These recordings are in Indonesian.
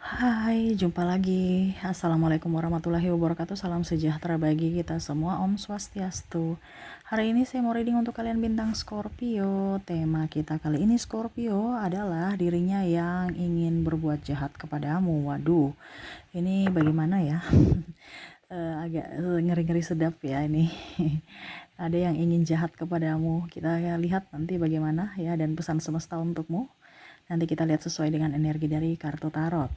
Hai, jumpa lagi. Assalamualaikum warahmatullahi wabarakatuh. Salam sejahtera bagi kita semua. Om Swastiastu. Hari ini saya mau reading untuk kalian bintang Scorpio. Tema kita kali ini Scorpio adalah dirinya yang ingin berbuat jahat kepadamu. Waduh, ini bagaimana ya? Agak ngeri-ngeri sedap ya ini. Ada yang ingin jahat kepadamu. Kita lihat nanti bagaimana ya, dan pesan semesta untukmu. Nanti kita lihat sesuai dengan energi dari kartu tarot.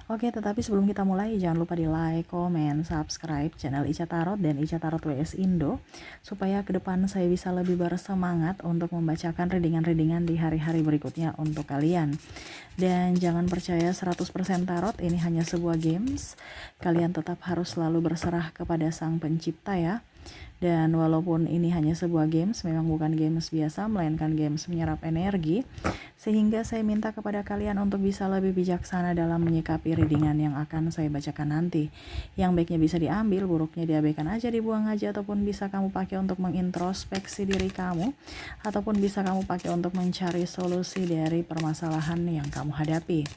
Oke, tetapi sebelum kita mulai, jangan lupa di like, komen, subscribe channel Ica Tarot dan Ica Tarot WS Indo, supaya ke depan saya bisa lebih bersemangat untuk membacakan readingan-readingan di hari-hari berikutnya untuk kalian. Dan jangan percaya 100% tarot, ini hanya sebuah games. Kalian tetap harus selalu berserah kepada Sang Pencipta ya. Dan walaupun ini hanya sebuah games, memang bukan games biasa, melainkan games menyerap energi, sehingga saya minta kepada kalian untuk bisa lebih bijaksana dalam menyikapi readingan yang akan saya bacakan nanti. Yang baiknya bisa diambil, buruknya diabaikan aja, dibuang aja, ataupun bisa kamu pakai untuk mengintrospeksi diri kamu, ataupun bisa kamu pakai untuk mencari solusi dari permasalahan yang kamu hadapi.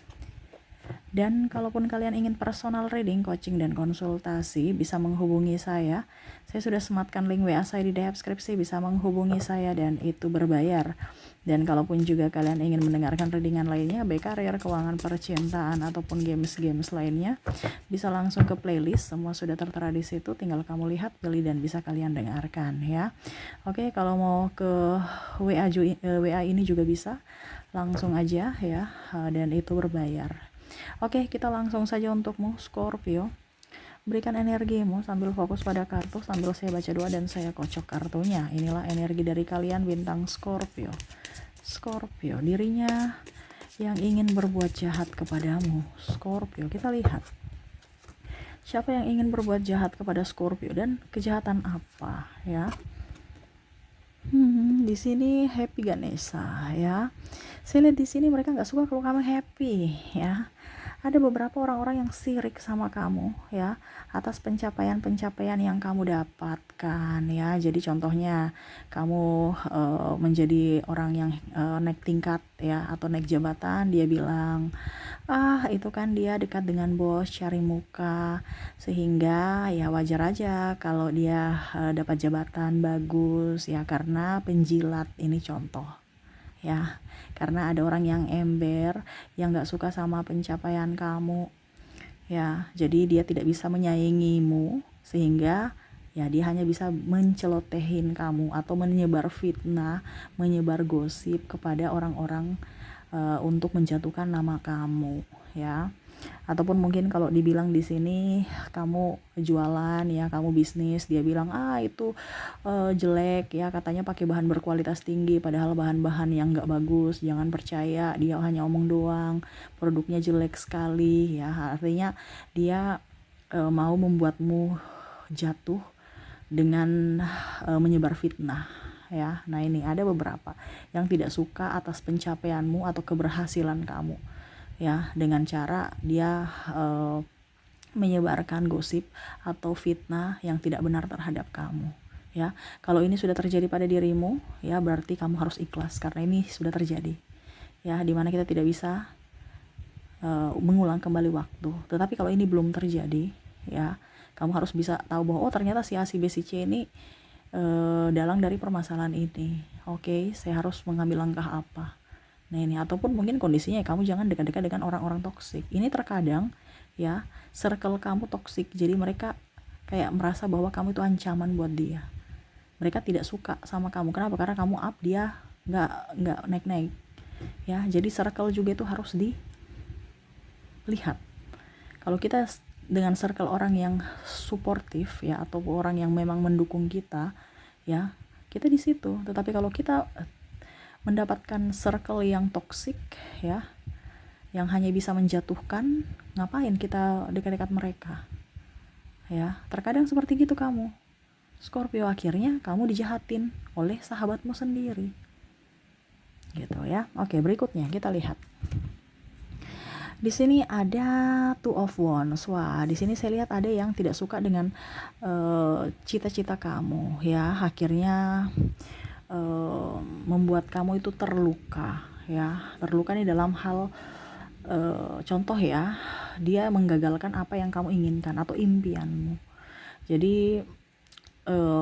Dan kalaupun kalian ingin personal reading, coaching, dan konsultasi, bisa menghubungi saya. Saya sudah sematkan link WA saya di deskripsi, bisa menghubungi saya dan itu berbayar. Dan kalaupun juga kalian ingin mendengarkan readingan lainnya, baik karir, keuangan, percintaan, ataupun games-games lainnya, bisa langsung ke playlist, semua sudah tertera di situ, tinggal kamu lihat, pilih, dan bisa kalian dengarkan ya. Oke, kalau mau ke WA ini juga bisa, langsung aja ya, dan itu berbayar. Oke, kita langsung saja untukmu Scorpio. Berikan energimu sambil fokus pada kartu, sambil saya baca doa dan saya kocok kartunya. Inilah energi dari kalian bintang Scorpio. Scorpio, dirinya yang ingin berbuat jahat kepadamu. Scorpio, kita lihat. Siapa yang ingin berbuat jahat kepada Scorpio dan kejahatan apa ya? Di sini Happy Ganesha ya. Saya lihat di sini mereka nggak suka kalau kamu happy ya. Ada beberapa orang-orang yang sirik sama kamu ya, atas pencapaian-pencapaian yang kamu dapatkan ya. Jadi contohnya kamu menjadi orang yang naik tingkat ya, atau naik jabatan, dia bilang itu kan dia dekat dengan bos, cari muka, sehingga ya wajar aja kalau dia dapat jabatan bagus ya, karena penjilat. Ini contoh ya, karena ada orang yang ember, yang gak suka sama pencapaian kamu ya, jadi dia tidak bisa menyaingimu, sehingga ya dia hanya bisa mencelotehin kamu atau menyebar fitnah, menyebar gosip kepada orang-orang untuk menjatuhkan nama kamu ya. Ataupun mungkin kalau dibilang di sini kamu jualan ya, kamu bisnis, dia bilang itu jelek ya, katanya pakai bahan berkualitas tinggi, padahal bahan-bahan yang nggak bagus, jangan percaya, dia hanya omong doang, produknya jelek sekali ya. Artinya dia mau membuatmu jatuh dengan menyebar fitnah ya. Nah, ini ada beberapa yang tidak suka atas pencapaianmu atau keberhasilan kamu ya, dengan cara dia menyebarkan gosip atau fitnah yang tidak benar terhadap kamu ya. Kalau ini sudah terjadi pada dirimu ya, berarti kamu harus ikhlas karena ini sudah terjadi ya, dimana kita tidak bisa mengulang kembali waktu. Tetapi kalau ini belum terjadi ya, kamu harus bisa tahu bahwa ternyata si A, si B, si C ini dalang dari permasalahan ini. Oke, saya harus mengambil langkah apa. Nah ini, ataupun mungkin kondisinya kamu jangan dekat-dekat dengan orang-orang toksik. Ini terkadang ya, circle kamu toksik, jadi mereka kayak merasa bahwa kamu itu ancaman buat dia. Mereka tidak suka sama kamu. Kenapa? Karena kamu up, dia nggak naik-naik ya. Jadi circle juga itu harus dilihat. Kalau kita dengan circle orang yang suportif ya, atau orang yang memang mendukung kita ya, kita di situ. Tetapi kalau kita mendapatkan circle yang toksik ya, yang hanya bisa menjatuhkan, ngapain kita dekat-dekat mereka ya. Terkadang seperti gitu kamu Scorpio, akhirnya kamu dijahatin oleh sahabatmu sendiri gitu ya. Oke, berikutnya kita lihat. Di sini ada Two of Wands. Wah, di sini saya lihat ada yang tidak suka dengan cita-cita kamu ya. Akhirnya membuat kamu itu terluka ya. Terluka nih dalam hal contoh ya, dia menggagalkan apa yang kamu inginkan atau impianmu. Jadi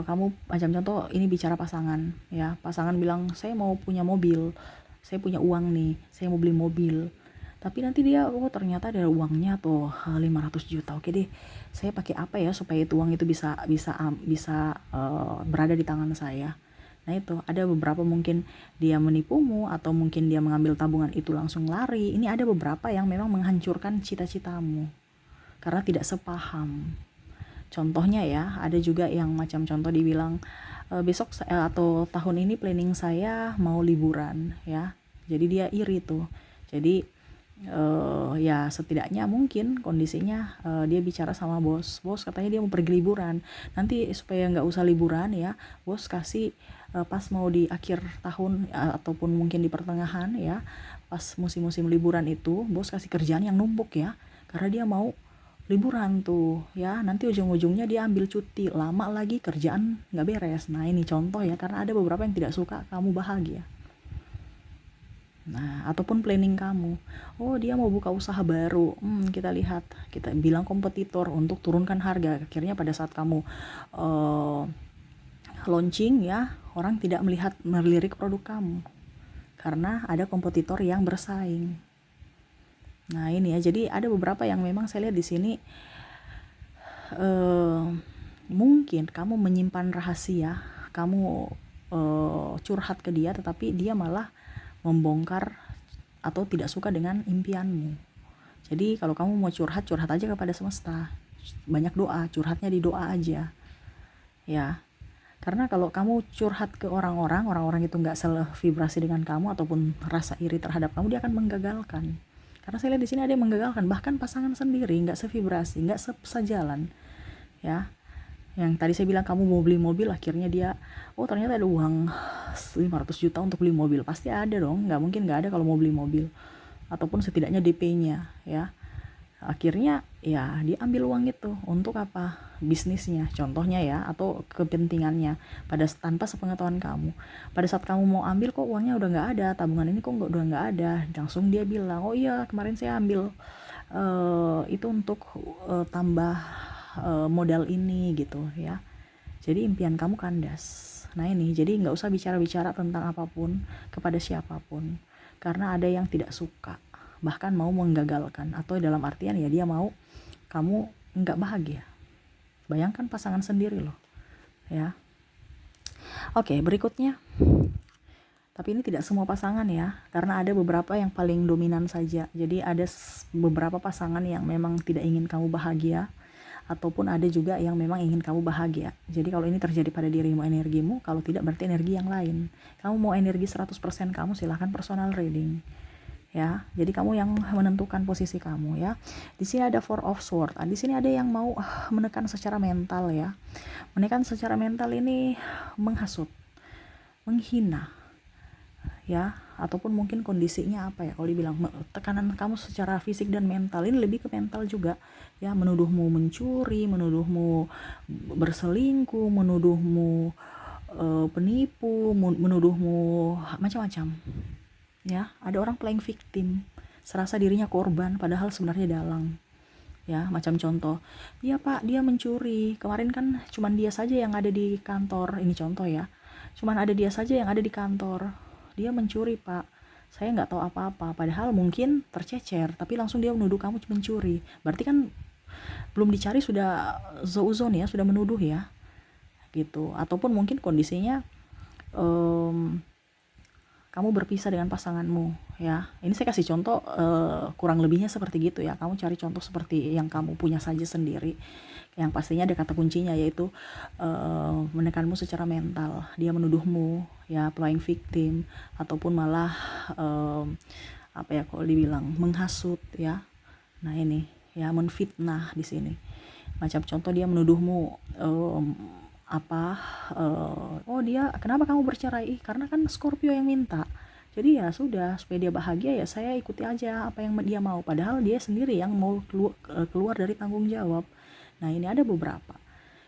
kamu macam contoh ini bicara pasangan ya, pasangan bilang saya mau punya mobil, saya punya uang nih, saya mau beli mobil, tapi nanti dia ternyata ada uangnya tuh 500 juta. Oke deh, saya pakai apa ya supaya itu uang itu bisa berada di tangan saya. Nah itu ada beberapa, mungkin dia menipumu atau mungkin dia mengambil tabungan itu langsung lari. Ini ada beberapa yang memang menghancurkan cita-citamu karena tidak sepaham. Contohnya ya, ada juga yang macam contoh dibilang besok atau tahun ini planning saya mau liburan ya. Jadi dia iri tuh. Jadi ya setidaknya mungkin kondisinya dia bicara sama bos katanya dia mau pergi liburan. Nanti supaya nggak usah liburan ya, bos kasih pas mau di akhir tahun ataupun mungkin di pertengahan ya, pas musim-musim liburan itu bos kasih kerjaan yang numpuk ya, karena dia mau liburan tuh ya. Nanti ujung-ujungnya dia ambil cuti lama lagi, kerjaan nggak beres. Nah ini contoh ya, karena ada beberapa yang tidak suka kamu bahagia. Nah ataupun planning kamu, oh dia mau buka usaha baru, kita lihat, kita bilang kompetitor untuk turunkan harga. Akhirnya pada saat kamu launching ya, orang tidak melirik produk kamu karena ada kompetitor yang bersaing. Nah ini ya, jadi ada beberapa yang memang saya lihat di sini mungkin kamu menyimpan rahasia, kamu curhat ke dia, tetapi dia malah membongkar atau tidak suka dengan impianmu. Jadi kalau kamu mau curhat aja kepada semesta, banyak doa, curhatnya di doa aja ya. Karena kalau kamu curhat ke orang-orang itu nggak sevibrasi dengan kamu ataupun rasa iri terhadap kamu, dia akan menggagalkan. Karena saya lihat di sini ada yang menggagalkan, bahkan pasangan sendiri nggak sevibrasi, nggak sejalan ya. Yang tadi saya bilang kamu mau beli mobil, akhirnya dia ternyata ada uang 500 juta untuk beli mobil. Pasti ada dong, nggak mungkin nggak ada kalau mau beli mobil, ataupun setidaknya DP-nya ya. Akhirnya ya dia ambil uang itu untuk apa? Bisnisnya contohnya ya, atau kepentingannya, tanpa sepengetahuan kamu. Pada saat kamu mau ambil, kok uangnya udah nggak ada, tabungan ini kok udah nggak ada, langsung dia bilang, oh iya kemarin saya ambil itu untuk tambah modal ini gitu ya. Jadi impian kamu kandas. Nah ini, jadi nggak usah bicara-bicara tentang apapun kepada siapapun, karena ada yang tidak suka, bahkan mau menggagalkan, atau dalam artian ya dia mau kamu nggak bahagia. Bayangkan pasangan sendiri loh ya. Oke, berikutnya, tapi ini tidak semua pasangan ya, karena ada beberapa yang paling dominan saja. Jadi ada beberapa pasangan yang memang tidak ingin kamu bahagia, ataupun ada juga yang memang ingin kamu bahagia. Jadi kalau ini terjadi pada dirimu, energimu, kalau tidak berarti energi yang lain. Kamu mau energi 100% kamu, silahkan personal reading ya. Jadi kamu yang menentukan posisi kamu ya. Di sini ada Four of Swords. Di sini ada yang mau menekan secara mental ya. Menekan secara mental ini menghasut, menghina ya, ataupun mungkin kondisinya apa ya, kalau dibilang tekanan kamu secara fisik dan mental, ini lebih ke mental juga ya. Menuduhmu mencuri, menuduhmu berselingkuh, menuduhmu penipu, menuduhmu macam-macam ya. Ada orang playing victim, serasa dirinya korban padahal sebenarnya dalang ya. Macam contoh, iya pak, dia mencuri, kemarin kan cuman dia saja yang ada di kantor, ini contoh ya, cuman ada dia saja yang ada di kantor, dia mencuri pak, saya nggak tahu apa-apa. Padahal mungkin tercecer, tapi langsung dia menuduh kamu mencuri. Berarti kan belum dicari sudah zouzon ya, sudah menuduh ya gitu. Ataupun mungkin kondisinya kamu berpisah dengan pasanganmu ya. Ini saya kasih contoh kurang lebihnya seperti gitu ya. Kamu cari contoh seperti yang kamu punya saja sendiri. Yang pastinya ada kata kuncinya, yaitu menekanmu secara mental. Dia menuduhmu ya, playing victim, ataupun malah apa ya, kalau dibilang menghasut ya. Nah ini ya, menfitnah di sini. Macam contoh, dia menuduhmu oh dia, kenapa kamu bercerai? Karena kan Scorpio yang minta. Jadi ya sudah, supaya dia bahagia ya saya ikuti aja apa yang dia mau, padahal dia sendiri yang mau keluar dari tanggung jawab. Nah ini ada beberapa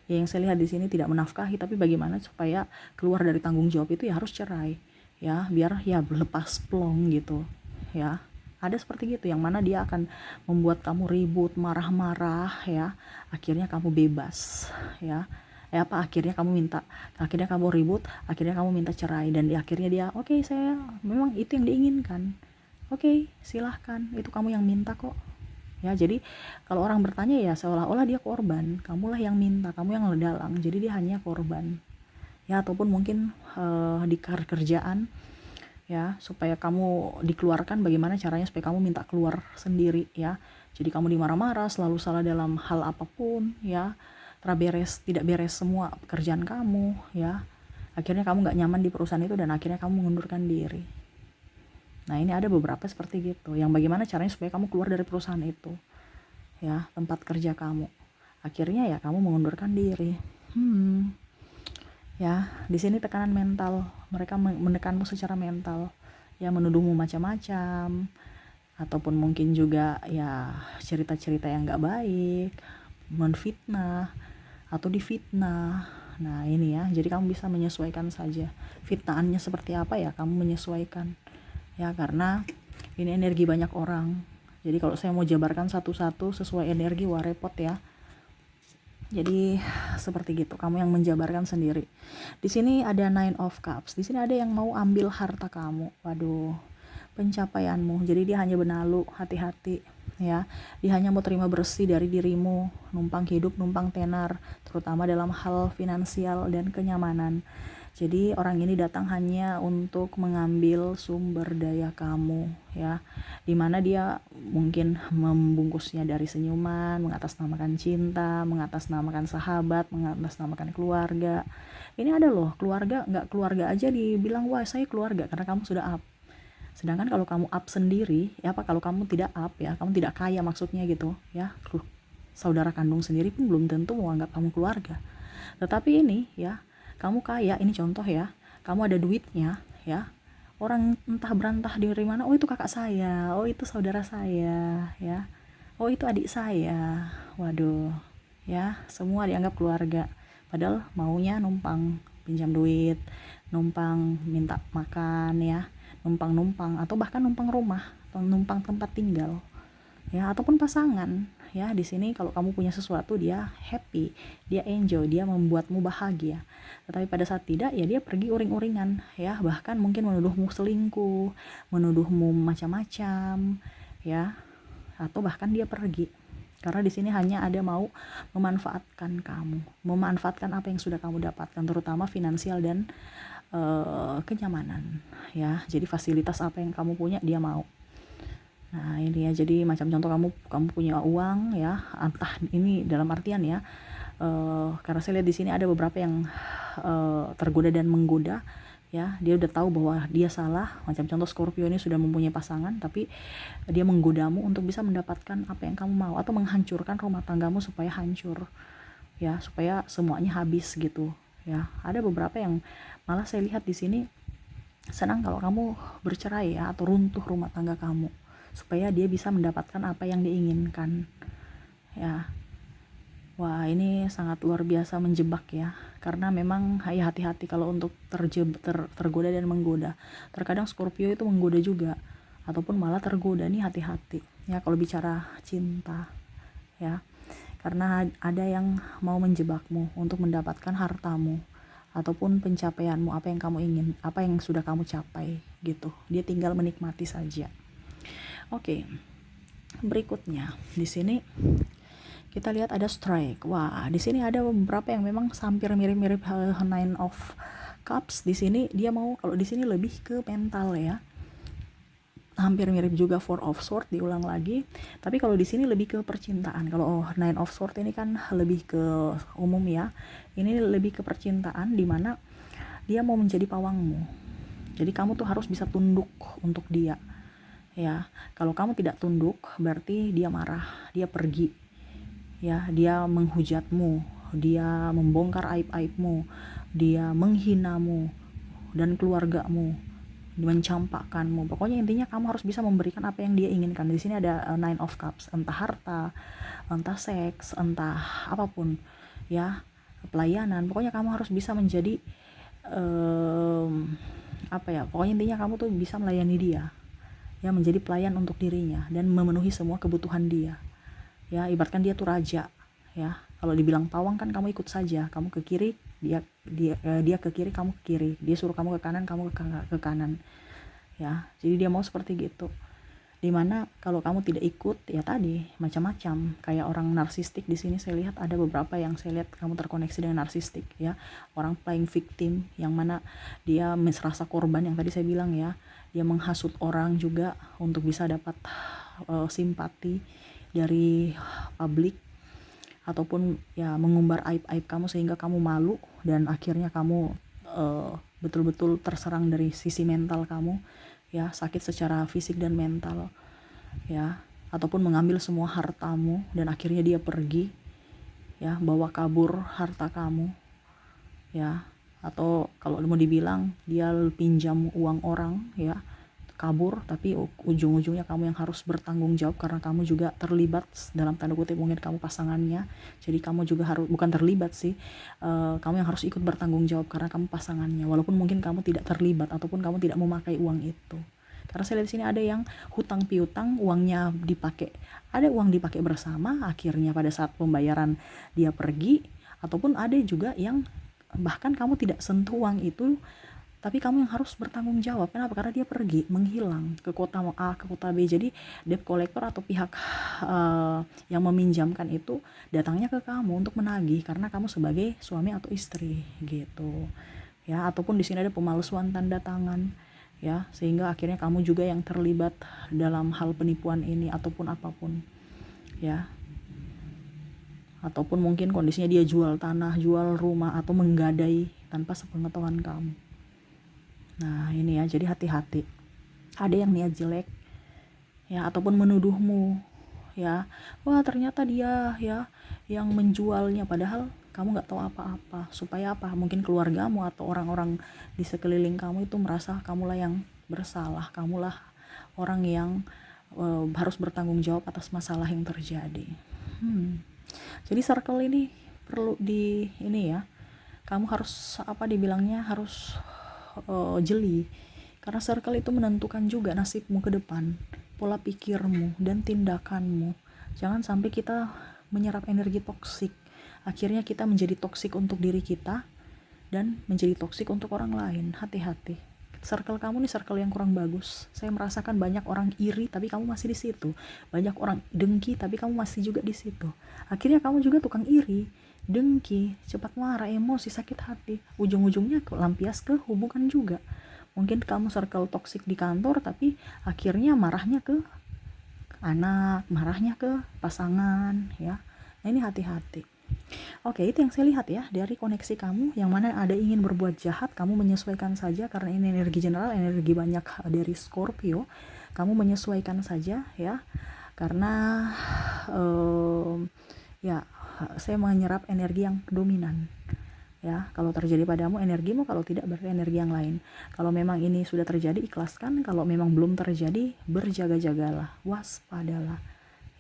ya, yang saya lihat di sini tidak menafkahi, tapi bagaimana supaya keluar dari tanggung jawab itu ya harus cerai ya, biar ya lepas plong gitu ya. Ada seperti gitu, yang mana dia akan membuat kamu ribut, marah-marah ya. Akhirnya kamu bebas ya. Akhirnya kamu ribut, akhirnya kamu minta cerai, dan di akhirnya dia, oke, saya memang itu yang diinginkan. Oke, silahkan, itu kamu yang minta kok. Ya, jadi kalau orang bertanya ya seolah-olah dia korban, kamulah yang minta, kamu yang ledalang, jadi dia hanya korban. Ya, ataupun mungkin di kerjaan ya, supaya kamu dikeluarkan, bagaimana caranya supaya kamu minta keluar sendiri ya. Jadi kamu dimarah-marah, selalu salah dalam hal apapun ya, tidak beres semua pekerjaan kamu ya. Akhirnya kamu nggak nyaman di perusahaan itu dan akhirnya kamu mengundurkan diri. Nah, ini ada beberapa seperti gitu, yang bagaimana caranya supaya kamu keluar dari perusahaan itu ya, tempat kerja kamu. Akhirnya ya kamu mengundurkan diri. Ya, di sini tekanan mental, mereka menekanmu secara mental ya, menuduhmu macam-macam, ataupun mungkin juga ya cerita-cerita yang gak baik, menfitnah atau difitnah. Nah, ini ya, jadi kamu bisa menyesuaikan saja fitnahannya seperti apa ya, kamu menyesuaikan ya, karena ini energi banyak orang. Jadi kalau saya mau jabarkan satu-satu sesuai energi, wah repot ya. Jadi seperti gitu, kamu yang menjabarkan sendiri. Di sini ada Nine of Cups. Di sini ada yang mau ambil harta kamu. Waduh, pencapaianmu. Jadi dia hanya benalu, hati-hati ya. Dia hanya mau terima bersih dari dirimu, numpang hidup, numpang tenar, terutama dalam hal finansial dan kenyamanan. Jadi orang ini datang hanya untuk mengambil sumber daya kamu ya, dimana dia mungkin membungkusnya dari senyuman, mengatasnamakan cinta, mengatasnamakan sahabat, mengatasnamakan keluarga. Ini ada loh, keluarga, nggak keluarga aja dibilang wah saya keluarga karena kamu sudah up. Sedangkan kalau kamu up sendiri ya, kalau kamu tidak up ya, kamu tidak kaya maksudnya gitu ya, saudara kandung sendiri pun belum tentu mau anggap kamu keluarga. Tetapi ini ya, kamu kaya, ini contoh ya, kamu ada duitnya ya, orang entah berantah dari mana, oh itu kakak saya, oh itu saudara saya ya, oh itu adik saya, waduh ya, semua dianggap keluarga, padahal maunya numpang pinjam duit, numpang minta makan ya, numpang atau bahkan numpang rumah atau numpang tempat tinggal ya, ataupun pasangan ya. Di sini kalau kamu punya sesuatu, dia happy, dia enjoy, dia membuatmu bahagia. Tetapi pada saat tidak ya, dia pergi uring-uringan ya, bahkan mungkin menuduhmu selingkuh, menuduhmu macam-macam ya, atau bahkan dia pergi karena di sini hanya ada mau memanfaatkan kamu, memanfaatkan apa yang sudah kamu dapatkan, terutama finansial dan kenyamanan ya. Jadi fasilitas apa yang kamu punya dia mau. Nah, ini ya, jadi macam contoh, kamu punya uang ya, entah ini dalam artian ya, karena saya lihat di sini ada beberapa yang tergoda dan menggoda ya, dia udah tahu bahwa dia salah. Macam contoh Scorpio ini sudah mempunyai pasangan, tapi dia menggodamu untuk bisa mendapatkan apa yang kamu mau, atau menghancurkan rumah tanggamu supaya hancur ya, supaya semuanya habis gitu ya. Ada beberapa yang malah saya lihat di sini senang kalau kamu bercerai ya, atau runtuh rumah tangga kamu, supaya dia bisa mendapatkan apa yang diinginkan ya. Wah, ini sangat luar biasa menjebak ya, karena memang ya hati-hati kalau untuk tergoda dan menggoda. Terkadang Scorpio itu menggoda juga, ataupun malah tergoda, nih hati-hati ya kalau bicara cinta ya, karena ada yang mau menjebakmu untuk mendapatkan hartamu ataupun pencapaianmu, apa yang kamu ingin, apa yang sudah kamu capai gitu. Dia tinggal menikmati saja. Oke, berikutnya di sini kita lihat ada strike. Wah, di sini ada beberapa yang memang hampir mirip-mirip Nine of Cups. Di sini dia mau, kalau di sini lebih ke mental ya. Hampir mirip juga Four of Swords, diulang lagi. Tapi kalau di sini lebih ke percintaan. Kalau Nine of Swords ini kan lebih ke umum ya. Ini lebih ke percintaan, di mana dia mau menjadi pawangmu. Jadi kamu tuh harus bisa tunduk untuk dia. Ya, kalau kamu tidak tunduk berarti dia marah, dia pergi. Ya, dia menghujatmu, dia membongkar aib-aibmu, dia menghinamu dan keluargamu, mencampakkanmu. Pokoknya intinya kamu harus bisa memberikan apa yang dia inginkan. Di sini ada Nine of Cups, entah harta, entah seks, entah apapun ya, pelayanan. Pokoknya kamu harus bisa menjadi apa ya, pokoknya intinya kamu tuh bisa melayani dia ya, menjadi pelayan untuk dirinya dan memenuhi semua kebutuhan dia. Ya, ibaratkan dia tuh raja, ya. Kalau dibilang pawang kan kamu ikut saja, kamu ke kiri, dia ke kiri, kamu ke kiri. Dia suruh kamu ke kanan, kamu ke kanan. Ya, jadi dia mau seperti gitu. Dimana kalau kamu tidak ikut, ya tadi macam-macam, kayak orang narsistik. Di sini saya lihat ada beberapa yang saya lihat kamu terkoneksi dengan narsistik, ya, orang playing victim, yang mana dia merasa korban, yang tadi saya bilang, ya, dia menghasut orang juga untuk bisa dapat simpati dari publik, ataupun ya mengumbar aib-aib kamu sehingga kamu malu dan akhirnya kamu betul-betul terserang dari sisi mental kamu, ya, sakit secara fisik dan mental, ya, ataupun mengambil semua hartamu dan akhirnya dia pergi, ya, bawa kabur harta kamu, ya, atau kalau mau dibilang dia pinjam uang orang, ya, kabur, tapi ujung-ujungnya kamu yang harus bertanggung jawab karena kamu juga terlibat, dalam tanda kutip mungkin kamu pasangannya, jadi kamu juga harus, bukan terlibat sih, kamu yang harus ikut bertanggung jawab karena kamu pasangannya, walaupun mungkin kamu tidak terlibat ataupun kamu tidak memakai uang itu. Karena saya lihat di sini ada yang hutang piutang, uangnya dipakai, ada uang dipakai bersama, akhirnya pada saat pembayaran dia pergi, ataupun ada juga yang bahkan kamu tidak sentuh uang itu, tapi kamu yang harus bertanggung jawab. Kenapa? Karena dia pergi, menghilang ke kota A ke kota B. Jadi debt collector atau pihak yang meminjamkan itu datangnya ke kamu untuk menagih karena kamu sebagai suami atau istri gitu, ya. Ataupun di sini ada pemalsuan tanda tangan, ya, sehingga akhirnya kamu juga yang terlibat dalam hal penipuan ini ataupun apapun, ya. Ataupun mungkin kondisinya dia jual tanah, jual rumah, atau menggadai tanpa sepengetahuan kamu. Nah ini ya, jadi hati-hati. Ada yang niat jelek, ya, ataupun menuduhmu, ya, wah ternyata dia, ya, yang menjualnya, padahal kamu nggak tahu apa-apa. Supaya apa? Mungkin keluargamu atau orang-orang di sekeliling kamu itu merasa kamulah yang bersalah, kamulah orang yang harus bertanggung jawab atas masalah yang terjadi. Jadi circle ini perlu ini ya, kamu harus dibilangnya harus jeli, karena circle itu menentukan juga nasibmu ke depan, pola pikirmu dan tindakanmu. Jangan sampai kita menyerap energi toksik, akhirnya kita menjadi toksik untuk diri kita dan menjadi toksik untuk orang lain. Hati-hati, circle kamu nih circle yang kurang bagus. Saya merasakan banyak orang iri tapi kamu masih di situ, banyak orang dengki tapi kamu masih juga di situ. Akhirnya kamu juga tukang iri, dengki, cepat marah, emosi, sakit hati. Ujung-ujungnya lampias ke hubungan juga. Mungkin kamu circle toksik di kantor tapi akhirnya marahnya ke anak, marahnya ke pasangan, ya. Nah ini hati-hati. Oke, itu yang saya lihat ya dari koneksi kamu, yang mana ada ingin berbuat jahat, kamu menyesuaikan saja karena ini energi general, energi banyak dari Scorpio. Kamu menyesuaikan saja ya, karena ya saya menyerap energi yang dominan. Ya, kalau terjadi padamu energimu, kalau tidak berarti energi yang lain. Kalau memang ini sudah terjadi, ikhlaskan. Kalau memang belum terjadi, berjaga-jagalah, waspadalah.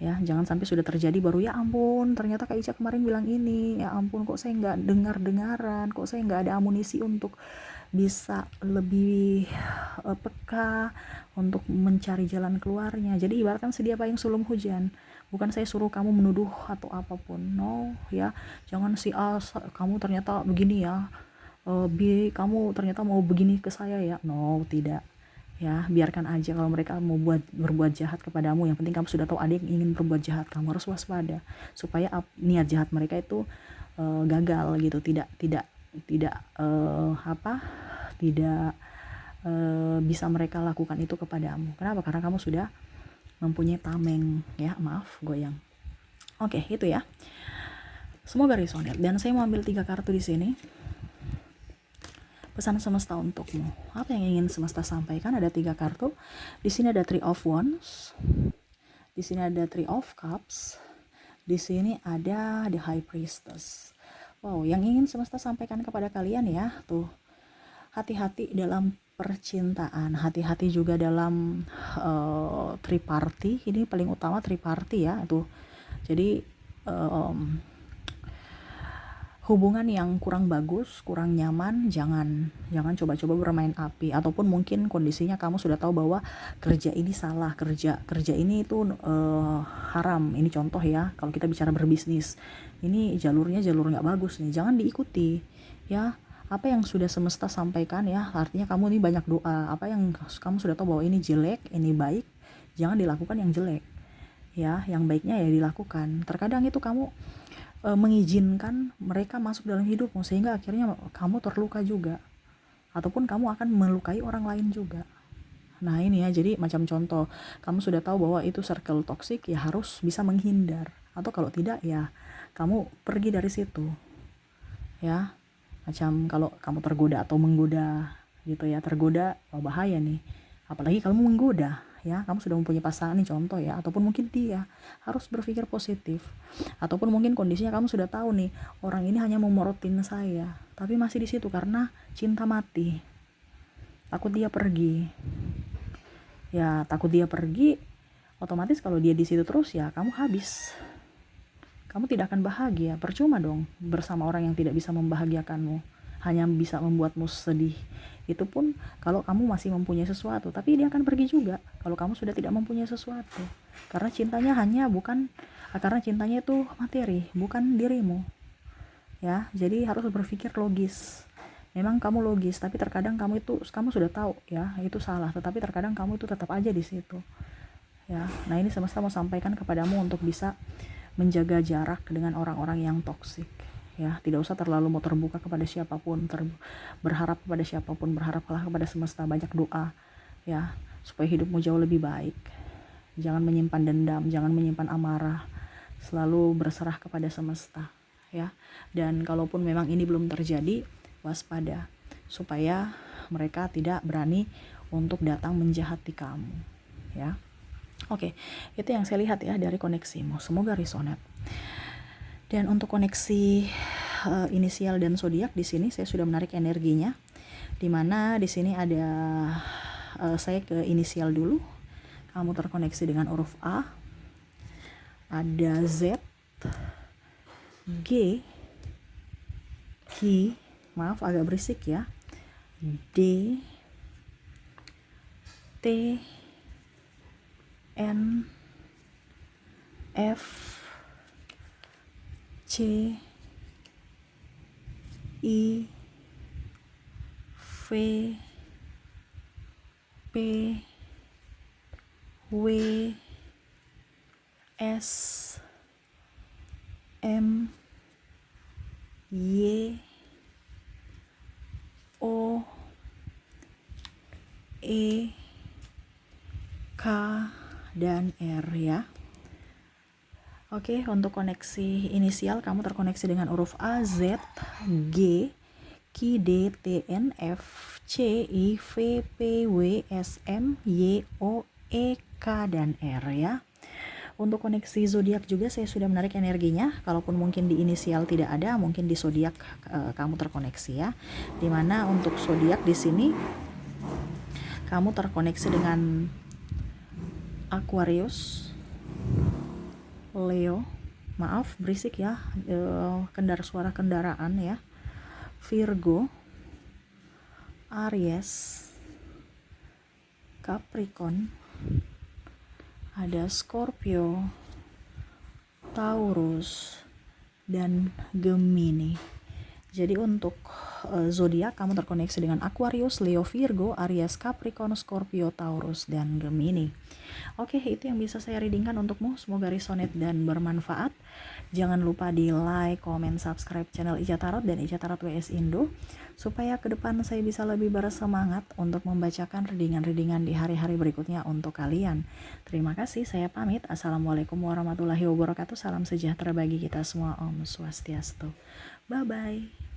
Ya, jangan sampai sudah terjadi baru ya ampun ternyata Kak Ica kemarin bilang ini, ya ampun kok saya nggak dengar-dengaran, kok saya nggak ada amunisi untuk bisa lebih peka untuk mencari jalan keluarnya. Jadi ibaratkan sedia payung sebelum hujan, bukan saya suruh kamu menuduh atau apapun, no ya. Jangan si A kamu ternyata begini ya, B kamu ternyata mau begini ke saya ya, no, tidak. Ya, biarkan aja kalau mereka mau berbuat jahat kepadamu, yang penting kamu sudah tahu ada yang ingin berbuat jahat, kamu harus waspada supaya niat jahat mereka itu gagal gitu, tidak bisa mereka lakukan itu kepadamu. Kenapa? Karena kamu sudah mempunyai tameng, ya, maaf goyang. Oke, itu ya. Semoga resonate, dan saya mau ambil 3 kartu di sini. Pesan semesta untukmu. Apa yang ingin semesta sampaikan? Ada 3 kartu. Di sini ada Three of Wands. Di sini ada Three of Cups. Di sini ada The High Priestess. Wow, yang ingin semesta sampaikan kepada kalian ya, tuh. Hati-hati dalam percintaan, hati-hati juga dalam triparty. Ini paling utama triparty ya, tuh. Jadi hubungan yang kurang bagus, kurang nyaman, jangan coba-coba bermain api. Ataupun mungkin kondisinya kamu sudah tahu bahwa kerja ini salah, kerja ini itu haram. Ini contoh ya, kalau kita bicara berbisnis, ini jalurnya jalur nggak bagus nih, jangan diikuti ya. Apa yang sudah semesta sampaikan ya, artinya kamu ini banyak doa, apa yang kamu sudah tahu bahwa ini jelek, ini baik, jangan dilakukan yang jelek ya, yang baiknya ya dilakukan. Terkadang itu kamu mengizinkan mereka masuk dalam hidupmu sehingga akhirnya kamu terluka juga, ataupun kamu akan melukai orang lain juga. Nah ini ya, jadi macam contoh, kamu sudah tahu bahwa itu circle toxic, ya harus bisa menghindar, atau kalau tidak ya kamu pergi dari situ ya. Macam kalau kamu tergoda atau menggoda gitu ya, tergoda, oh bahaya nih, apalagi kamu menggoda ya, kamu sudah mempunyai pasangan nih contoh ya, ataupun mungkin dia harus berpikir positif. Ataupun mungkin kondisinya kamu sudah tahu nih, orang ini hanya memorotin saya, tapi masih di situ karena cinta mati, takut dia pergi ya, takut dia pergi, otomatis kalau dia di situ terus ya kamu habis, kamu tidak akan bahagia. Percuma dong bersama orang yang tidak bisa membahagiakanmu, hanya bisa membuatmu sedih. Itu pun kalau kamu masih mempunyai sesuatu, tapi dia akan pergi juga kalau kamu sudah tidak mempunyai sesuatu. Karena cintanya karena cintanya itu materi, bukan dirimu. Ya, jadi harus berpikir logis. Memang kamu logis, tapi terkadang kamu sudah tahu ya, itu salah, tetapi terkadang kamu itu tetap aja di situ. Ya, nah ini semesta mau sampaikan kepadamu untuk bisa menjaga jarak dengan orang-orang yang toksik ya. Tidak usah terlalu mau terbuka kepada siapapun, berharap kepada siapapun, berharaplah kepada semesta, banyak doa ya supaya hidupmu jauh lebih baik. Jangan menyimpan dendam, jangan menyimpan amarah, selalu berserah kepada semesta ya. Dan kalaupun memang ini belum terjadi, waspada supaya mereka tidak berani untuk datang menjahati kamu ya. Oke, itu yang saya lihat ya dari koneksimu. Semoga resonate. Dan untuk koneksi inisial dan zodiak, di sini saya sudah menarik energinya. Dimana di sini ada saya ke inisial dulu. Kamu terkoneksi dengan huruf A. Ada Z, G, Q, maaf agak berisik ya. D, T, N, F, C, I, V, P, W, S, M, Y, O, E, K, dan R ya. Oke, untuk koneksi inisial kamu terkoneksi dengan huruf A, Z, G, Q, D, T, N, F, C, I, V, P, W, S, M, Y, O, E, K, dan R ya. Untuk koneksi zodiak juga saya sudah menarik energinya. Kalaupun mungkin di inisial tidak ada, mungkin di zodiak kamu terkoneksi ya. Dimana untuk zodiak di sini kamu terkoneksi dengan Aquarius, Leo, maaf berisik ya, suara kendaraan ya, Virgo, Aries, Capricorn, ada Scorpio, Taurus, dan Gemini. Jadi untuk zodiak kamu terkoneksi dengan Aquarius, Leo, Virgo, Aries, Capricorn, Scorpio, Taurus, dan Gemini. Oke, itu yang bisa saya readingkan untukmu. Semoga resonate dan bermanfaat. Jangan lupa di like, comment, subscribe channel Ica Tarot dan Ica Tarot WS Indo, supaya ke depan saya bisa lebih bersemangat untuk membacakan readingan-readingan di hari-hari berikutnya untuk kalian. Terima kasih, saya pamit. Assalamualaikum warahmatullahi wabarakatuh. Salam sejahtera bagi kita semua. Om Swastiastu. Bye-bye.